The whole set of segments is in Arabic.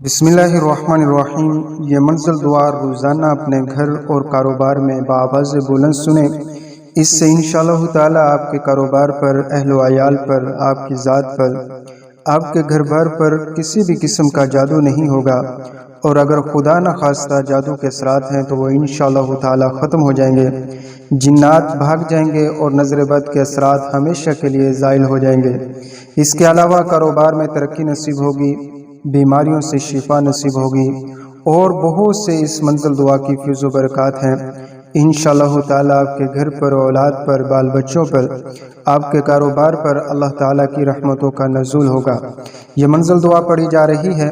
बिस्मिल्लाहिर्रहमानिर्रहीम। ये मंज़िल दुआ रोज़ाना अपने घर और कारोबार में बाआवाज़ बुलंद सुने। इससे इंशाअल्लाह ताला आपके कारोबार पर, अहलो अयाल पर, आपकी ज़ात पर, आपके घर बार पर किसी भी किस्म का जादू नहीं होगा। और अगर खुदा न खास्ता जादू के असरात हैं तो वो इंशाअल्लाह ताला ख़त्म हो जाएंगे। जिन्नात भाग जाएंगे और नज़र बद के असरात हमेशा के लिए ज़ाइल हो जाएंगे। इसके अलावा कारोबार में तरक्की नसीब होगी, बीमारियों से शिफा नसीब होगी और बहुत से इस मंजिल दुआ की फ़ैज़ व बरक़ात हैं। इंशाअल्लाह ताला आपके घर पर, औलाद पर, बाल बच्चों पर, आपके कारोबार पर अल्लाह ताला की रहमतों का नज़ूल होगा। ये मंजिल दुआ पढ़ी जा रही है,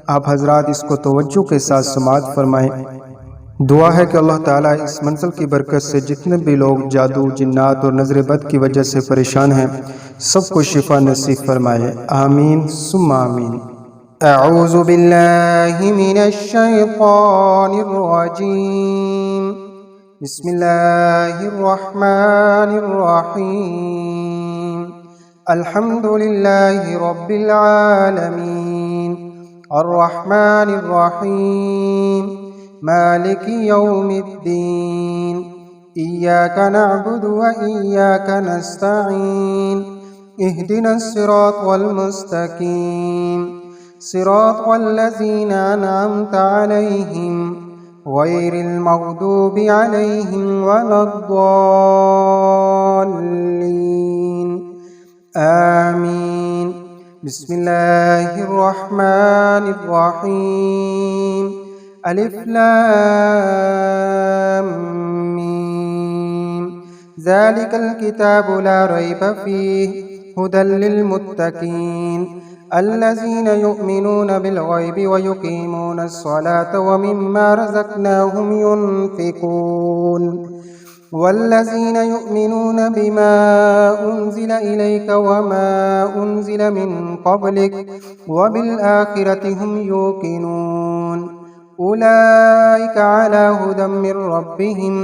आप हजरात इसको तवज्जो के साथ समाअत फरमाएँ। दुआ है कि अल्लाह ताला इस मंजिल की बरकत से जितने भी लोग जादू, जिन्नात और नज़र बद की वजह से परेशान हैं, सबको शिफा नसीब फरमाए। आमीन सुम्मा आमीन। अऊज़ु बिल्लाहि मिनश शैतानिर रजीम। बिस्मिल्लाहिर रहमानिर रहीम। अल्हम्दुलिल्लाहि रब्बिल आलमीन अर्रहमानिर रहीम मालिकि यौमिद्दीन। इय्याका नअबुदु व इय्याका नस्तईन। इहदिनस सिरातल मुस्तकीम सिरातल्लज़ीना अनअमता अलैहिम गैरिल मग़दूबि अलैहिम वलद्दाल्लीन। आमीन। बिस्मिल्लाहिर रहमानिर रहीम। अलिफ लाम मीम। ज़ालिकल किताबु ला रैब फ़ीहि हुदल लिल मुत्तक़ीन अल्लज़ीना युमिनूना बिल गैबि व युकीमूना अस्सलाता व मिम्मा रज़क़नाहुम युनफ़िक़ून। वल्लज़ीना युमिनूना बिमा उन्ज़िला इलैका व मा उन्ज़िला मिन क़ब्लिक व बिल आखिरति हुम युक़िनून। उलाइका अला हुदम मिर रब्बिहिम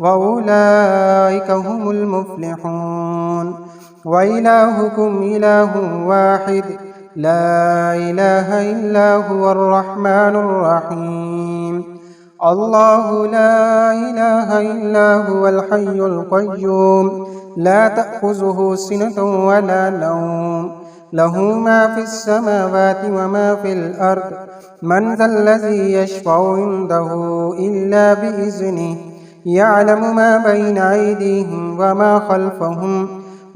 व उलाइका हुमुल मुफ़्लिहून। व इलाहुकुम इलाहुन वाहिद ला इलाहा इल्ला हुवर रहमानुर रहीम। अल्लाहु ला इलाहा इल्ला हुवल हय्युल क़य्यूम ला तअख़ुज़ुहु सिनतुन व ला नौम लहू मा फ़िस समावाति व मा फ़िल अर्द मन ज़ल्लज़ी यशफ़अु इंदहु इल्ला बिइज़्निहि यअलमु मा बैना अयदीहिम व मा ख़ल्फ़हुम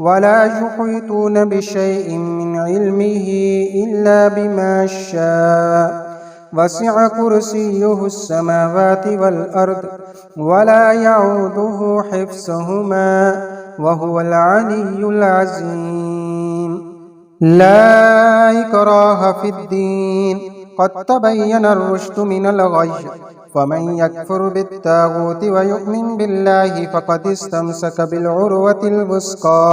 वला युहीतून बिशैइन मिन इल्मिही इल्ला बिमा शाअ वसिअ कुर्सियुहु अस्समावाति वल अर्द वला यऊदुहु हिफ्ज़ुहुमा व हुवल अलिय्युल अज़ीम। ला इक्राहा फ़िद्दीन क़द तबय्यना अर्रुश्दु मिनल ग़य्य फ़मन यकफ़ुर बित्ताग़ूति व यु'मिन बिल्लाहि फ़क़द इस्तमसक बिलउर्वतिल वुस्क़ा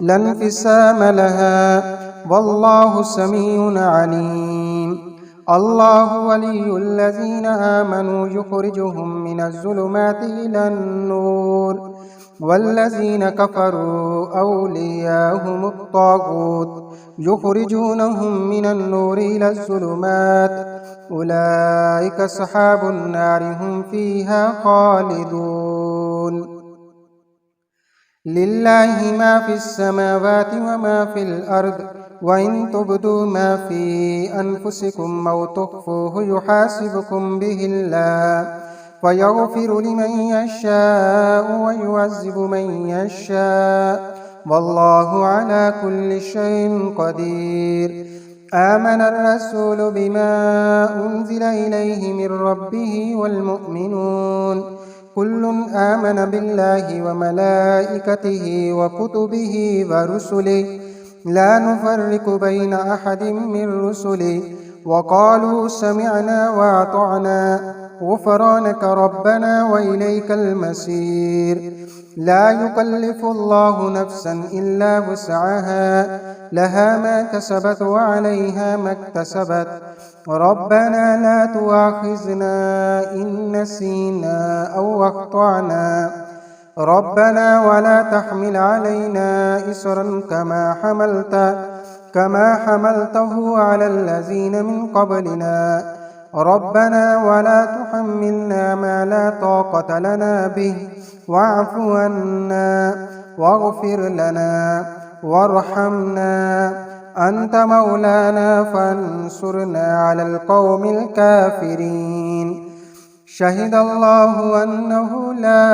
ला इंफ़िसाम लहा वल्लाहु समीउन अलीम। अल्लाहु वलियुल्लज़ीना आमनू युख़रिजुहुम मिनज़्ज़ुलुमाति इलन नूर वल्लज़ीना कफ़रू औलियाहुमुत ताग़ूत युख़रिजूनहुम मिनन नूरि इलज़्ज़ुलुमात उलाइका अस्हाबुन नारि हुम फ़ीहा ख़ालिदून। लिल्लाहि मा फ़िस समावाति व मा फ़िल अर्द व इन तुब्दू मा फ़ी अनफ़ुसिकुम औ तुख़्फ़ूहु युहासिबकुम बिहिल्लाह फ़यग़फ़िरु लिमन यशाअ व युअज़्ज़िबु मन यशाअ वल्लाहु अला कुल्लि शैइन क़दीर। आमनर रसूलु बिमा उन्ज़िला इलैहि मिर रब्बिहि वल मुअ्मिनून कुल्लुन आमन बिल्लाहि व मलाइकतिहि व कुतुबिहि व रुसुलिहि ला नुफ़र्रिक़ु बैन अहदिम मिर रुसुलिहि व क़ालू समिअना व अतअना ग़ुफ़रानक रब्बना व इलैकल मसीर। ला युकल्लिफ़ुल्लाहु नफ़्सन इल्ला वुस्अहा लहा मा कसबत व अलैहा मक्तसबत रब्बना ला तुआख़िज़ना इन नसीना औ अख़्तअना रब्बना वला तहमिल अलैना इसरन कमा हमलता كما حملته على الذين من قبلنا ربنا ولا تحملنا ما لا طاقة لنا به واعف عنا واغفر لنا وارحمنا أنت مولانا فانصرنا على القوم الكافرين. شهد الله أنه لا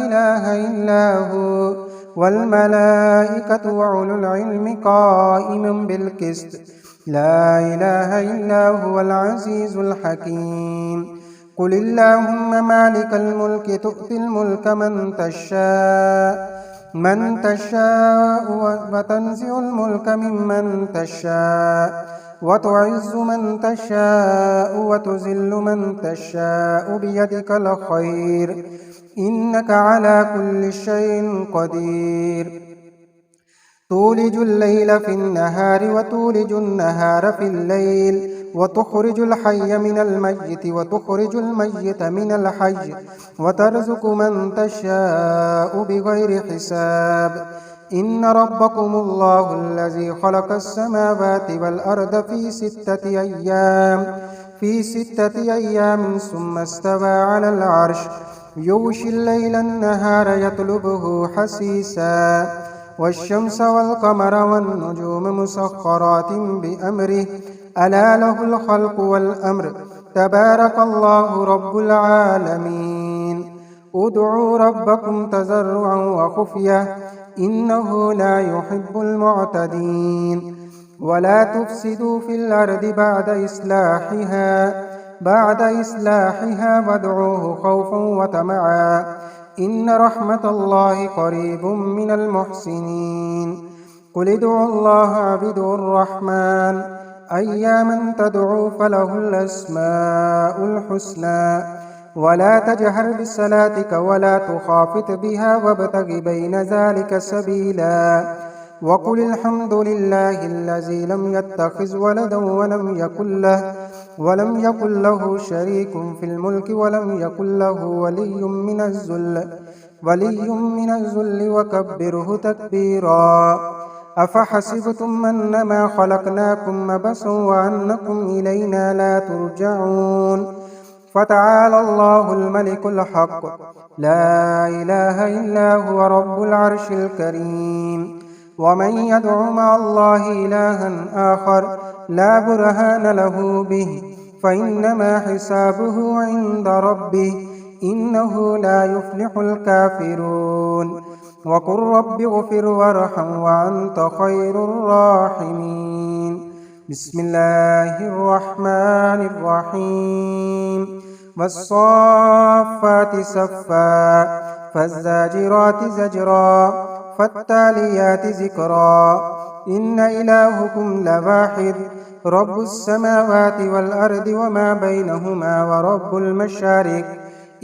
إله إلا هو والملائكة وأولو العلم قائما بالقسط لا إله إلا هو العزيز الحكيم. قل اللهم مالك الملك تؤتي الملك من تشاء وتنزع الملك ممن تشاء وتعز من تشاء وتذل من تشاء بيدك الخير إنك على كل شيء قدير. تولج الليل في النهار وتولج النهار في الليل وتخرج الحي من الميت وتخرج الميت من الحي وترزق من تشاء بغير حساب. إن ربكم الله الذي خلق السماوات والأرض في ستة أيام ثم استوى على العرش يغشي الليل النهار يطلبه حثيثا والشمس والقمر والنجوم مسخرات بأمره ألا له الخلق والأمر تبارك الله رب العالمين. ادعوا ربكم تضرعا وخفية إنه لا يحب المعتدين. ولا تفسدوا في الأرض بعد إصلاحها وادعوه خوفا وطمعا إن رحمة الله قريب من المحسنين. قل ادعوا الله اعبدوا الرحمن أياما تدعوا فله الأسماء الحسنى ولا تجهر بصلاتك ولا تخافت بها وابتغ بين ذلك سبيلا. وقل الحمد لله الذي لم يتخذ ولدا ولم يكن له شريك في الملك ولم يكن له ولي من الذل وكبره تكبيرا. أفحسبتم أنما خلقناكم عبثا وأنكم إلينا لا ترجعون. فتعالى الله الملك الحق لا إله إلا هو رب العرش الكريم. ومن يدع مع الله إلها آخر لا برهان له به فإنما حسابه عند ربه إنه لا يفلح الكافرون. وقل رب اغفر وارحم وأنت خير الراحمين. بسم الله الرحمن الرحيم. والصافات صفا فالزاجرات زجرا فالتاليات ذكرا إن إلهكم لواحد رب السماوات والأرض وما بينهما ورب المشارق.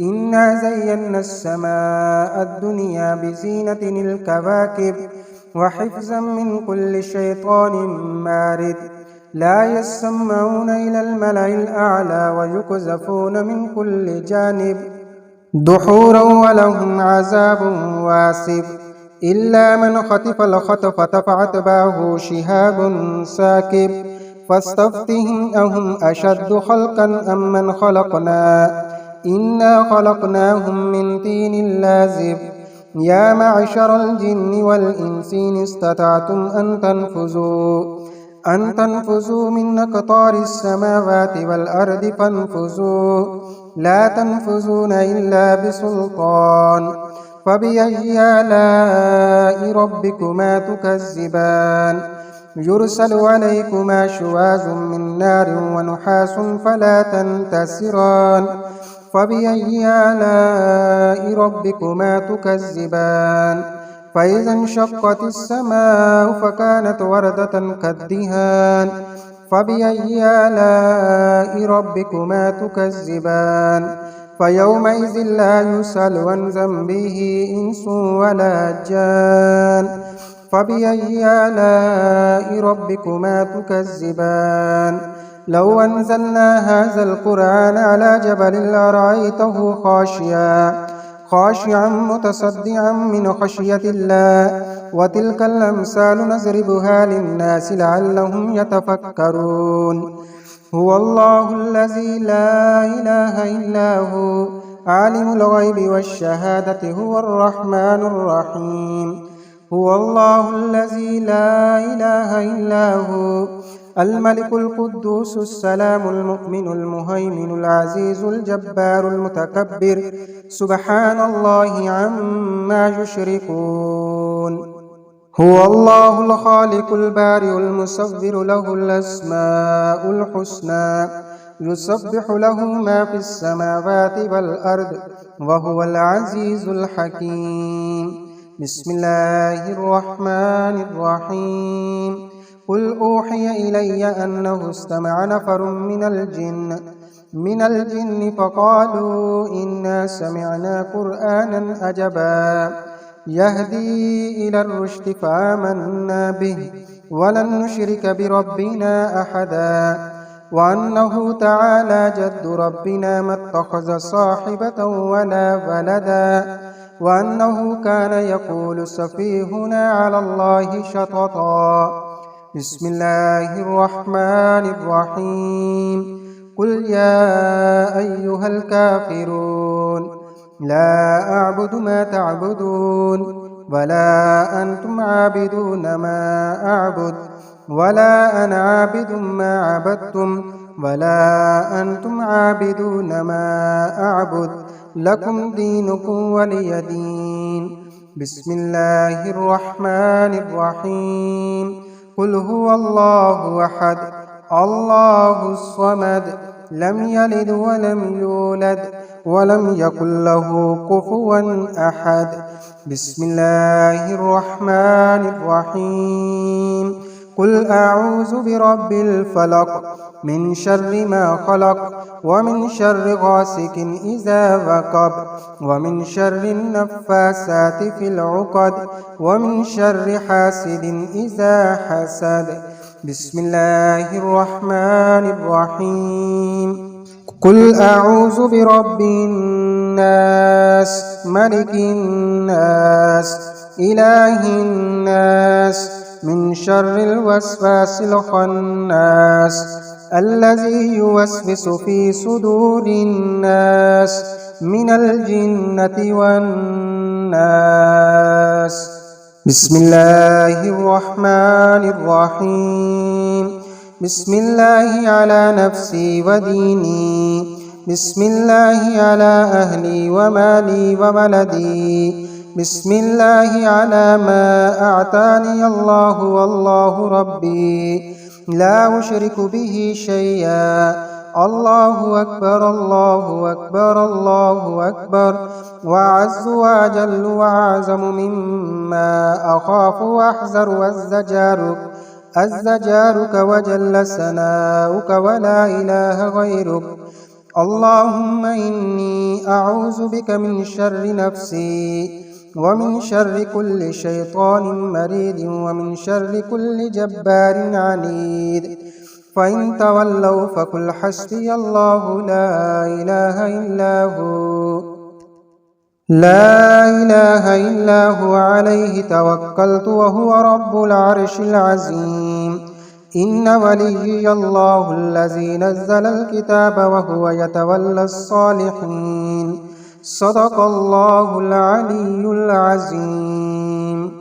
إنا زينا السماء الدنيا بزينة الكواكب وحفظا من كل شيطان مارد. لا يسمعون إلى الملأ الأعلى ويقذفون من كل جانب دحورا ولهم عذاب واسب إلا من خطف الخطفة فأتبعه شهاب ساكب. فاستفتهم أهم أشد خلقا أم من خلقنا إنا خلقناهم من طين لازب. يا معشر الجن والإنس إن استطعتم أن تنفذوا من أقطار السماوات والأرض فانفذوا لا تنفذون إلا بسلطان. فبأي آلاء ربكما تكذبان يرسل عليكما شواظ من نار ونحاس فلا تنتصران. فبأي آلاء ربكما تكذبان فإذا انشقت السماء فكانت وردة كالدهان. فبأي آلاء ربكما تكذبان فيومئذ لا يسأل عن ذنبه إنس ولا جان. فبأي آلاء ربكما تكذبان لو أنزلنا هذا القرآن على جبل لرأيته خاشعا متصدعا من خشية الله وتلك الأمثال نضربها للناس لعلهم يتفكرون هو الله الذي لا إله إلا هو عالم الغيب والشهادة هو الرحمن الرحيم هو الله الذي لا إله إلا هو الملك القدوس السلام المؤمن المهيمن العزيز الجبار المتكبر سبحان الله عما يشركون هو الله الخالق البارئ المصور له الأسماء الحسنى يسبح له ما في السماوات والأرض وهو العزيز الحكيم بسم الله الرحمن الرحيم قل أوحي إلي أنه استمع نفر من الجن فقالوا إنا سمعنا قرآنا عجبا يهدي إلى الرشد فآمنا به ولن نشرك بربنا أحدا وأنه تعالى جد ربنا ما اتخذ صاحبة ولا ولدا وأنه كان يقول سفيهنا على الله شططا بسم الله الرحمن الرحيم قل يا أيها الكافرون لا أعبد ما تعبدون ولا أنتم عابدون ما أعبد ولا أنا عابد ما عبدتم ولا أنتم عابدون ما أعبد لكم دينكم ولي دين بسم الله الرحمن الرحيم قل هو الله أحد الله الصمد لم يلد ولم يولد ولم يكن له كفوا أحد بسم الله الرحمن الرحيم قل أعوذ برب الفلق من شر ما خلق ومن شر غاسق إذا وقب ومن شر النفاسات في العقد ومن شر حاسد إذا حسد بسم الله الرحمن الرحيم قل أعوذ برب الناس ملك الناس إله الناس من شر الوسواس الخناس الذي يوسوس في صدور الناس من الجنة والناس بسم الله الرحمن الرحيم بسم الله على نفسي وديني بسم الله على أهلي ومالي وولدي بسم الله على ما أعطاني الله والله ربي لا أشرك به شيئا الله أكبر الله أكبر الله أكبر وأعز وأجل وأعظم مما أخاف وأحذر الزجارك وجل ثناؤك ولا إله غيرك اللهم إني أعوذ بك من شر نفسي ومن شر كل شيطان مريد ومن شر كل جبار عنيد فإن تولوا فقل حسبي الله لا إله إلا هو لا إله إلا هو عليه توكلت وهو رب العرش العظيم إن وليي الله الذي نزل الكتاب وهو يتولى الصالحين صدق الله العلي العظيم